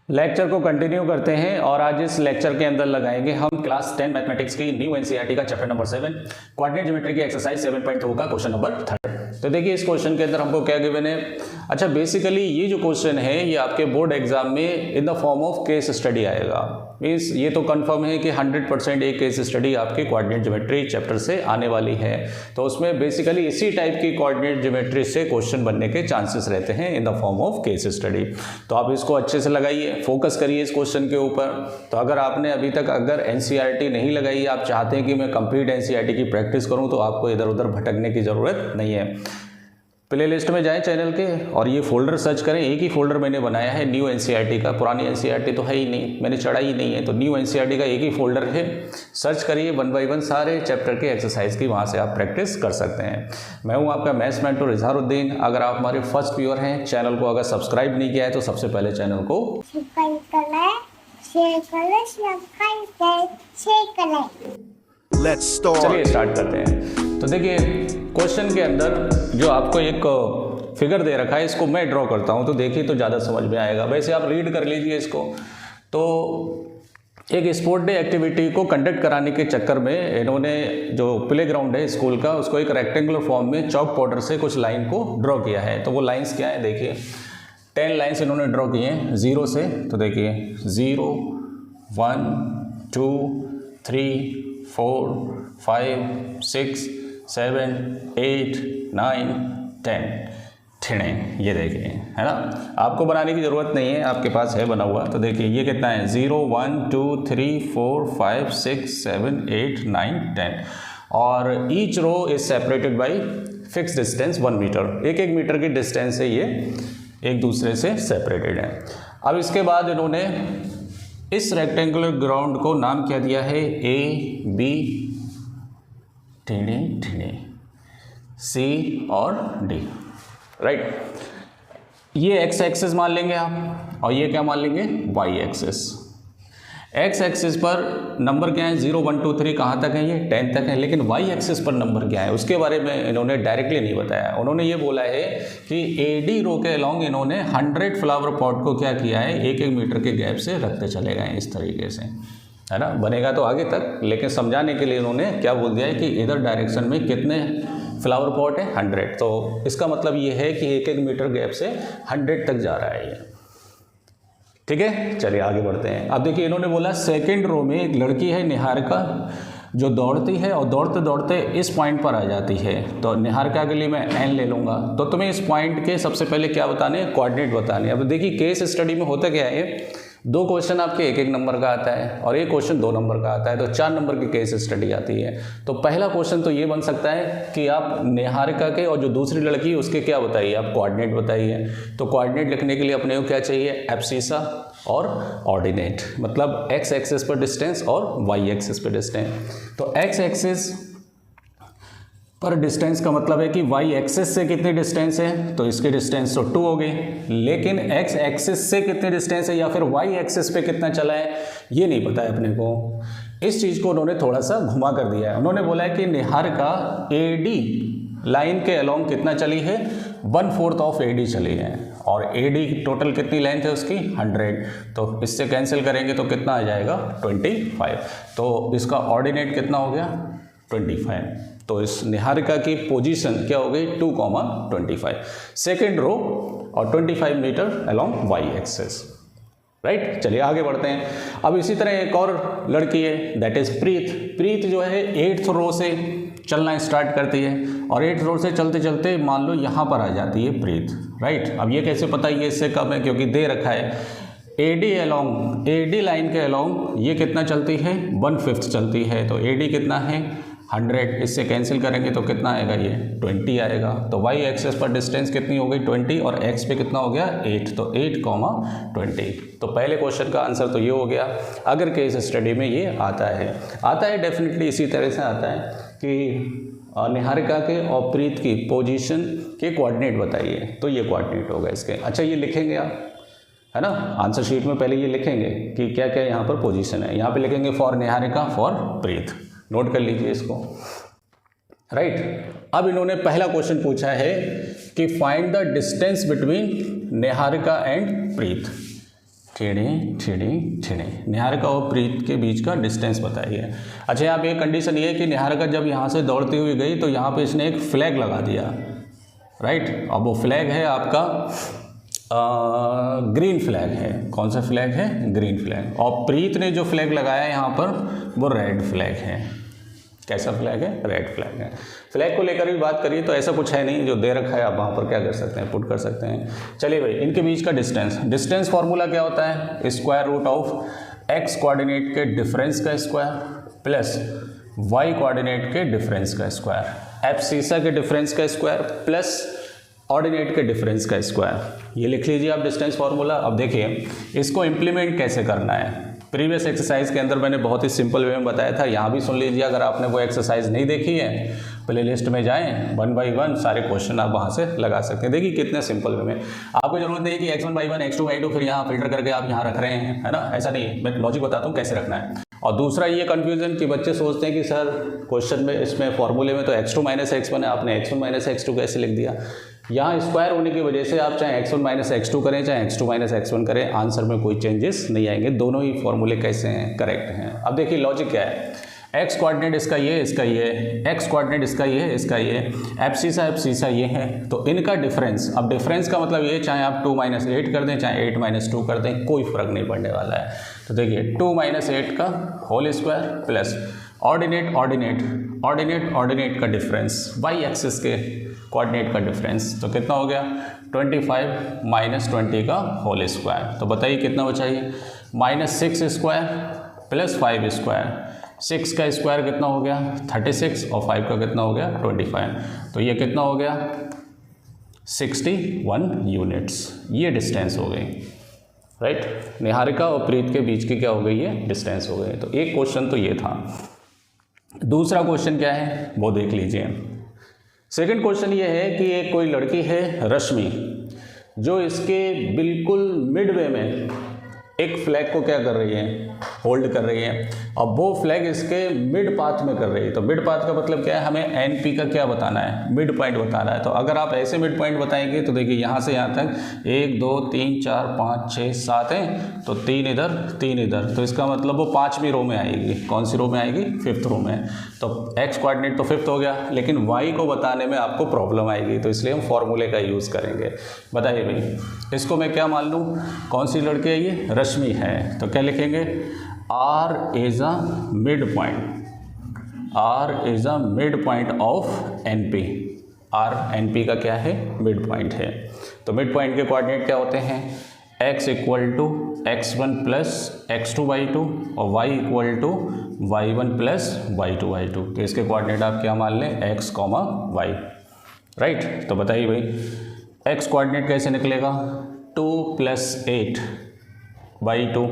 Lecture को continue करते हैं और आज इस लेक्चर के अंदर लगाएंगे हम क्लास 10 मैथमेटिक्स की न्यू एनसीईआरटी का चैप्टर नंबर 7 कोऑर्डिनेट ज्योमेट्री की एक्सरसाइज 7.2 का क्वेश्चन नंबर 3। तो देखिए इस क्वेश्चन के अंदर हमको क्या गिवन है। अच्छा बेसिकली ये जो क्वेश्चन है ये आपके बोर्ड एग्जाम में in the form of case study आएगा। मीन्स ये तो कंफर्म है कि 100% एक केस स्टडी आपके कोऑर्डिनेट ज्योमेट्री चैप्टर से आने वाली है। तो उसमें बेसिकली इसी टाइप की कोऑर्डिनेट ज्योमेट्री से क्वेश्चन बनने के चांसेस रहते हैं in the form of case study. तो आप इसको अच्छे से लगाइए, फोकस करिए इस क्वेश्चन के ऊपर। तो अगर आपने अभी तक अगर एनसीईआरटी नहीं लगाई, आप चाहते हैं कि मैं कंप्लीट एनसीईआरटी की प्रैक्टिस करूं, तो आपको इधर उधर भटकने की ज़रूरत नहीं है। प्ले लिस्ट में जाएं चैनल के और ये फोल्डर सर्च करें। एक ही फोल्डर मैंने बनाया है न्यू एनसीईआरटी का, पुरानी एनसीईआरटी तो है ही नहीं, मैंने चढ़ाई ही नहीं है। तो न्यू एनसीईआरटी का एक ही फोल्डर है, सर्च करिए 1 बाय 1 सारे चैप्टर के एक्सरसाइज की, वहाँ से आप प्रैक्टिस कर सकते हैं। मैं हूँ आपका मैथ्स मेंटर इजहारुद्दीन। अगर आप हमारे फर्स्ट व्यूअर हैं, चैनल को अगर सब्सक्राइब नहीं किया है तो सबसे पहले चैनल को सब्सक्राइब करें, शेयर करें, सब्सक्राइब शेयर करें। चलिए स्टार्ट करते हैं। तो देखिए क्वेश्चन के अंदर जो आपको एक फिगर दे रखा है, इसको मैं ड्रॉ करता हूं, तो देखिए तो ज़्यादा समझ में आएगा। वैसे आप रीड कर लीजिए इसको। तो एक स्पोर्ट डे एक्टिविटी को कंडक्ट कराने के चक्कर में इन्होंने जो प्ले ग्राउंड है स्कूल का, उसको एक रेक्टेंगुलर फॉर्म में चॉक पाउडर से कुछ लाइन को ड्रॉ किया है। तो वो लाइन्स क्या है देखिए, 10 लाइन्स इन्होंने ड्रॉ किए हैं 0 से। तो देखिए 0 1 2 3 4 5 6 7 8 9 10 ठिणे, ये देखिए है ना। आपको बनाने की ज़रूरत नहीं है, आपके पास है बना हुआ। तो देखिए ये कितना है 0 1 2 3 4 5 6 7 8 9 10 और each row is separated by fix distance 1 metre. एक एक मीटर की डिस्टेंस से ये एक दूसरे से सेपरेटेड है। अब इसके बाद इन्होंने इस रेक्टेंगुलर ग्राउंड को नाम क्या दिया है, ए बी टीने सी और डी, राइट। ये एक्स एक्सिस मान लेंगे आप और ये क्या मान लेंगे, वाई एक्सिस। एक्स एक्सिस पर नंबर क्या है 0 1 2 3 कहाँ तक है, ये 10 तक है। लेकिन वाई एक्सिस पर नंबर क्या है उसके बारे में इन्होंने डायरेक्टली नहीं बताया। उन्होंने ये बोला है कि एडी रो के अलॉन्ग इन्होंने 100 फ्लावर पॉट को क्या किया है, 1-1 मीटर के गैप से रखते चले गए इस तरीके से, है ना। बनेगा तो आगे तक, लेकिन समझाने के लिए इन्होंने क्या बोल दिया है कि इधर डायरेक्शन में कितने फ्लावर पॉट है 100। तो इसका मतलब ये है कि 1-1 मीटर गैप से 100 तक जा रहा है ये, ठीक है। चलिए आगे बढ़ते हैं। अब देखिए इन्होंने बोला सेकंड रो में एक लड़की है निहारिका, जो दौड़ती है और दौड़ते दौड़ते इस पॉइंट पर आ जाती है। तो निहारिका के लिए मैं एन ले लूँगा। तो तुम्हें इस पॉइंट के सबसे पहले क्या बताने, कोऑर्डिनेट बताने। अब देखिए केस स्टडी में होता क्या है, 2 क्वेश्चन आपके 1-1 नंबर का आता है और एक क्वेश्चन 2 नंबर का आता है। तो 4 नंबर की केस स्टडी आती है। तो पहला क्वेश्चन तो ये बन सकता है कि आप निहारिका के और जो दूसरी लड़की है उसके क्या बताइए, आप कोऑर्डिनेट बताइए। तो कोऑर्डिनेट लिखने के लिए अपने को क्या चाहिए, एब्सिसा और ऑर्डिनेट, मतलब एक्स एक्सिस पर डिस्टेंस और वाई एक्सिस पर डिस्टेंस। तो एक्स एक्सिस पर डिस्टेंस का मतलब है कि वाई एक्सिस से कितनी डिस्टेंस है, तो इसकी डिस्टेंस तो 2 हो गई। लेकिन एक्स एक्सिस से कितनी डिस्टेंस है या फिर वाई एक्सिस पे कितना चला है ये नहीं पता है अपने को। इस चीज़ को उन्होंने थोड़ा सा घुमा कर दिया है। उन्होंने बोला है कि निहारिका एडी लाइन के अलॉन्ग कितना चली है, 1/4 ऑफ एडी चली है। और एडी टोटल कितनी लेंथ है उसकी 100। तो इससे कैंसिल करेंगे तो कितना आ जाएगा 25। तो इसका ऑर्डिनेट कितना हो गया 25। तो इस निहारिका की पोजीशन क्या हो गई 2,25 सेकेंड रो और 25 metre along y axis, right. चलिए आगे बढ़ते हैं। अब इसी तरह एक और लड़की है, दैट इज प्रीत। प्रीत जो है 8th रो से चलना स्टार्ट करती है और 8th रो से चलते चलते मान लो यहाँ पर आ जाती है प्रीत, राइट। अब ये कैसे पता ये इससे कम है, क्योंकि दे रखा है एडी अलॉन्ग, एडी लाइन के अलॉन्ग ये कितना चलती है 1/5 चलती है। तो एडी कितना है 100, इससे कैंसिल करेंगे तो कितना आएगा ये 20 आएगा। तो वाई एक्सिस पर डिस्टेंस कितनी हो गई 20 और एक्स पे कितना हो गया 8। तो 8,20। तो पहले क्वेश्चन का आंसर तो ये हो गया। अगर केस स्टडी में ये आता है डेफिनेटली इसी तरह से आता है कि निहारिका के और प्रीत की पोजीशन के कोऑर्डिनेट बताइए, तो ये कोऑर्डिनेट होगा इसके। अच्छा ये लिखेंगे आप, है ना, आंसर शीट में पहले ये लिखेंगे कि क्या क्या यहाँ पर पोजीशन है। यहाँ पे लिखेंगे for Niharika, for Preet, note कर लीजिए इसको, राइट। अब इन्होंने पहला क्वेश्चन पूछा है कि find the distance between Niharika and Preet, Niharika और प्रीत के बीच का डिस्टेंस बताइए। अच्छा, यहाँ पे एक कंडीशन ये है कि निहारिका जब यहाँ से दौड़ती हुई गई तो यहाँ पे इसने एक फ्लैग लगा दिया, राइट। अब वो फ्लैग है आपका ग्रीन फ्लैग है। कौन सा फ्लैग है? Green flag. और प्रीत ने जो फ्लैग लगाया है यहाँ पर वो रेड फ्लैग है। कैसा फ्लैग है? रेड फ्लैग है। फ्लैग को लेकर भी बात करिए तो ऐसा कुछ है नहीं, जो दे रखा है आप वहाँ पर क्या कर सकते हैं, पुट कर सकते हैं। चलिए भाई, इनके बीच का डिस्टेंस फार्मूला क्या होता है? Square root of x coordinate के डिफरेंस का स्क्वायर प्लस वाई कोऑर्डिनेट के डिफरेंस का स्क्वायर, एब्सिसा के डिफरेंस का स्क्वायर प्लस ऑर्डिनेट के डिफरेंस का स्क्वायर। ये लिख लीजिए आप डिस्टेंस फार्मूला। अब देखिए इसको इम्प्लीमेंट कैसे करना है। प्रीवियस एक्सरसाइज के अंदर मैंने बहुत ही सिंपल वे में बताया था, यहाँ भी सुन लीजिए। अगर आपने वो एक्सरसाइज नहीं देखी है, प्ले लिस्ट में जाएं, 1 बाई 1 सारे क्वेश्चन आप वहाँ से लगा सकते हैं। देखिए कितने सिंपल वे में। आपको जरूरत नहीं है कि x1 बाई 1 x2 बाई 2 फिर यहाँ फिल्टर करके आप यहाँ रख रहे हैं, है ना, ऐसा नहीं है। मैं लॉजिक बताता हूँ कैसे रखना है। और दूसरा ये कन्फ्यूजन कि बच्चे सोचते हैं कि सर क्वेश्चन में इसमें फॉर्मूले में तो x2 माइनस x1 है, आपने x1 माइनस x2 कैसे लिख दिया। यहाँ स्क्वायर होने की वजह से आप चाहे x1 माइनस x2 करें चाहे x2 माइनस x1 करें, आंसर में कोई चेंजेस नहीं आएंगे। दोनों ही फॉर्मूले कैसे हैं? करेक्ट हैं। अब देखिए लॉजिक क्या है। x कोऑर्डिनेट इसका ये, इसका ये, x कोऑर्डिनेट इसका ये, इसका ये, एब्सिसा ये है, तो इनका डिफरेंस। अब डिफरेंस का मतलब ये, चाहे आप 2 माइनस 8 कर दें चाहे 8 माइनस 2 कर दें, कोई फर्क नहीं पड़ने वाला है। तो देखिए 2 माइनस 8 का होल स्क्वायर प्लस ऑर्डिनेट का डिफरेंस, वाई एक्सिस के कोऑर्डिनेट का डिफरेंस, तो कितना हो गया 25 माइनस 20 का होल स्क्वायर। तो बताइए कितना बचा ये? -6 स्क्वायर प्लस 5 स्क्वायर। 6 का स्क्वायर कितना हो गया? 36 और 5 का कितना हो गया? 25। तो ये कितना हो गया? 61 यूनिट्स। ये डिस्टेंस हो गई, राइट। निहारिका और प्रीत के बीच की क्या हो गई है? डिस्टेंस हो गई। तो एक क्वेश्चन तो ये था। दूसरा क्वेश्चन क्या है वो देख लीजिए। सेकंड क्वेश्चन ये है कि एक कोई लड़की है रश्मि, जो इसके बिल्कुल मिडवे में एक फ्लैग को क्या कर रही है? होल्ड कर रही है। और वो फ्लैग इसके मिड पाथ में कर रही है। तो मिड पाथ का मतलब क्या है? हमें एनपी का क्या बताना है? मिड पॉइंट बताना है। तो अगर आप ऐसे मिड पॉइंट बताएंगे तो देखिए यहाँ से यहाँ तक 1 2 3 4 5 6 7 हैं, तो 3 इधर 3 इधर, तो इसका मतलब वो 5वीं रो में आएगी। कौन सी रो में आएगी? 5th रो में। तो एक्स कोऑर्डिनेट तो 5th हो गया, लेकिन वाई को बताने में आपको प्रॉब्लम आएगी, तो इसलिए हम फॉर्मूले का यूज़ करेंगे। बताइए भाई, इसको मैं क्या मान लूँ? कौन सी लड़की है ये? रश्मि है। तो क्या लिखेंगे? R is a midpoint, R is a midpoint of NP। R NP का क्या है? मिड पॉइंट है। तो मिड पॉइंट के कोऑर्डिनेट क्या होते हैं? x equal to x1 plus x2 by 2 और y equal to y1 plus y2 by 2। तो इसके कोऑर्डिनेट आप क्या मान लें? x, y, right. तो बताइए भाई x कोऑर्डिनेट कैसे निकलेगा? 2 प्लस 8 बाई 2।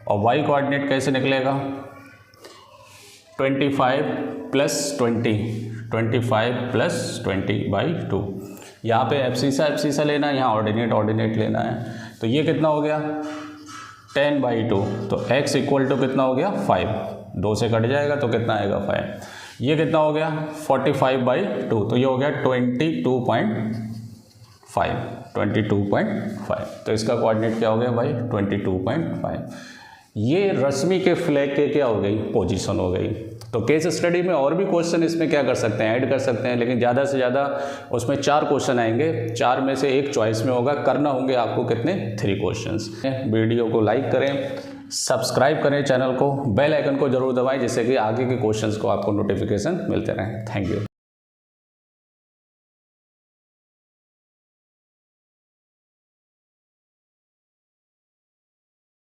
और y कोऑर्डिनेट कैसे निकलेगा? 25 प्लस 20 बाई 2। यहाँ पे एब्सिसा लेना है, यहाँ ऑर्डिनेट लेना है। तो ये कितना हो गया? 10 बाई 2। तो x इक्वल टू कितना हो गया? 5। 2 से कट जाएगा तो कितना आएगा? 5। ये कितना हो गया? 45 बाई 2। तो ये हो गया 22.5। तो इसका कोऑर्डिनेट क्या हो गया भाई? 22.5। ये रश्मि के फ्लैग के क्या हो गई? पोजीशन हो गई। तो केस स्टडी में और भी क्वेश्चन इसमें क्या कर सकते हैं? ऐड कर सकते हैं, लेकिन ज़्यादा से ज़्यादा उसमें 4 क्वेश्चन आएंगे। 4 में से एक चॉइस में होगा। करना होंगे आपको कितने? 3 क्वेश्चंस। वीडियो को लाइक करें, सब्सक्राइब करें चैनल को, बेल आइकन को जरूर दबाएं, जिससे कि आगे के क्वेश्चंस को आपको नोटिफिकेशन मिलते रहें। Thank you.